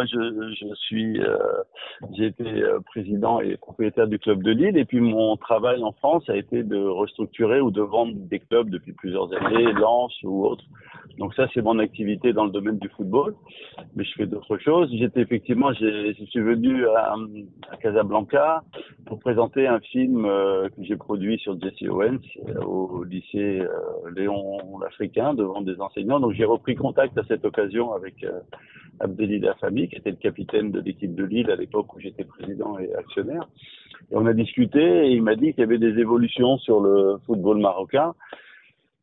moi j'ai été président et propriétaire du club de Lille, et puis mon travail en France a été de restructurer ou de vendre des clubs depuis plusieurs années, Lens ou autres. Donc ça, c'est mon activité dans le domaine du football, mais je fais d'autres choses. Je suis venu à Casablanca pour présenter un film que j'ai produit sur Jesse Owens au lycée Léon l'Africain devant des enseignants. Donc j'ai repris contact à cette occasion avec Abdelila Fahmy, qui était le capitaine de l'équipe de Lille à l'époque où j'étais président et actionnaire. Et on a discuté et il m'a dit qu'il y avait des évolutions sur le football marocain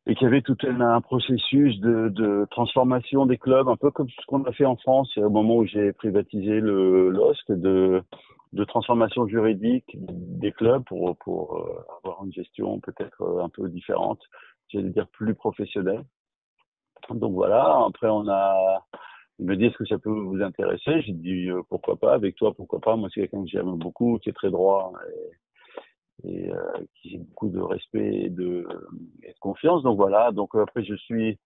et qu'il y avait tout un processus de transformation des clubs, un peu comme ce qu'on a fait en France au moment où j'ai privatisé le LOSC, de transformation juridique des clubs pour avoir une gestion peut-être un peu différente, j'allais dire plus professionnelle. Donc voilà, après il me dit est-ce que ça peut vous intéresser? J'ai dit pourquoi pas, avec toi pourquoi pas, moi c'est quelqu'un que j'aime beaucoup, qui est très droit et qui a beaucoup de respect et de confiance. Donc voilà, donc après je suis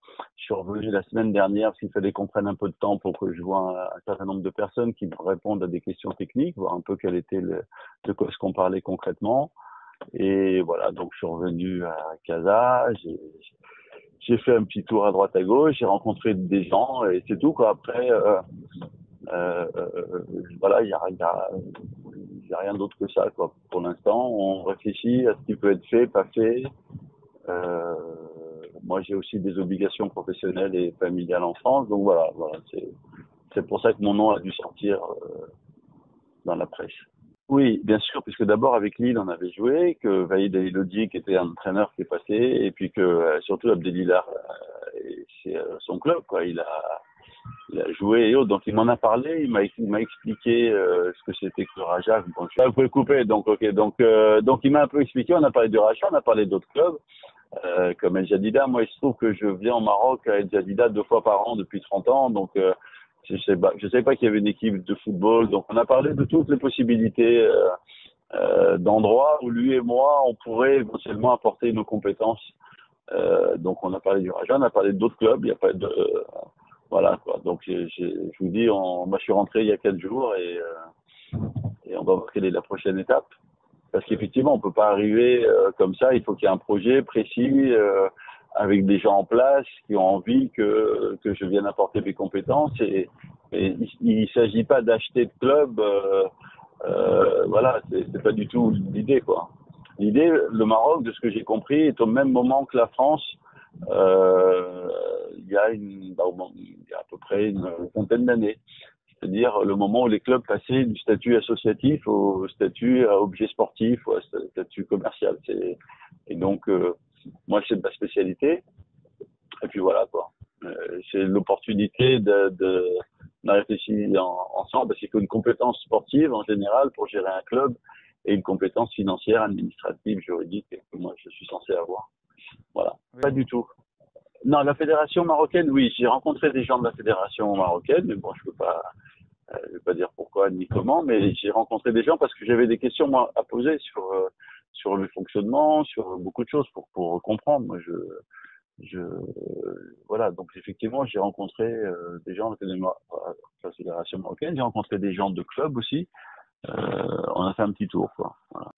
revenu la semaine dernière parce qu'il fallait qu'on prenne un peu de temps pour que je vois un certain nombre de personnes qui me répondent à des questions techniques, voir un peu quel était de quoi est-ce qu'on parlait concrètement. Et voilà, donc je suis revenu à Casa, j'ai fait un petit tour à droite à gauche, j'ai rencontré des gens et c'est tout quoi. Après voilà, il y a rien d'autre que ça quoi. Pour l'instant, on réfléchit à ce qui peut être fait, pas fait. Moi, j'ai aussi des obligations professionnelles et familiales en France, donc voilà, c'est pour ça que mon nom a dû sortir dans la presse. Oui, bien sûr, puisque d'abord avec Lille, on avait joué, que Vaïd Elodji, qui était un entraîneur, qui est passé, et puis que surtout Abdelillah, c'est son club, quoi. Il a joué et autres, donc il m'en a parlé, il m'a expliqué ce que c'était que le Raja. Bon, vous pouvez le couper, donc ok, donc il m'a un peu expliqué. On a parlé du Raja, on a parlé d'autres clubs comme El Jadida. Moi, il se trouve que je viens au Maroc à El Jadida 2 fois par an depuis 30 ans, donc je sais pas qu'il y avait une équipe de football, donc on a parlé de toutes les possibilités d'endroits où lui et moi on pourrait éventuellement apporter nos compétences. Donc on a parlé du Raja, on a parlé d'autres clubs, il n'y a pas de voilà quoi. Donc je vous dis, moi je suis rentré il y a 4 jours et on va voir quelle est la prochaine étape. Parce qu'effectivement, on peut pas arriver comme ça. Il faut qu'il y ait un projet précis avec des gens en place qui ont envie que je vienne apporter mes compétences. Et il s'agit pas d'acheter de club. Voilà, c'est pas du tout l'idée quoi. L'idée, le Maroc, de ce que j'ai compris, est au même moment que la France. Il y a à peu près une vingtaine d'années. C'est-à-dire le moment où les clubs passaient du statut associatif au statut à objet sportif ou à statut commercial. Et donc, moi, c'est de ma spécialité. Et puis voilà, quoi. C'est l'opportunité de réfléchir ensemble, parce qu'il faut une compétence sportive en général pour gérer un club et une compétence financière, administrative, juridique que moi, je suis censé avoir. Voilà. Oui. Pas du tout. Non, la fédération marocaine, oui. J'ai rencontré des gens de la fédération marocaine, mais bon, je vais pas dire pourquoi ni comment, mais j'ai rencontré des gens parce que j'avais des questions moi à poser sur le fonctionnement, sur beaucoup de choses pour comprendre. Moi, voilà. Donc effectivement, j'ai rencontré des gens de la fédération marocaine, j'ai rencontré des gens de clubs aussi. On a fait un petit tour, quoi. Voilà.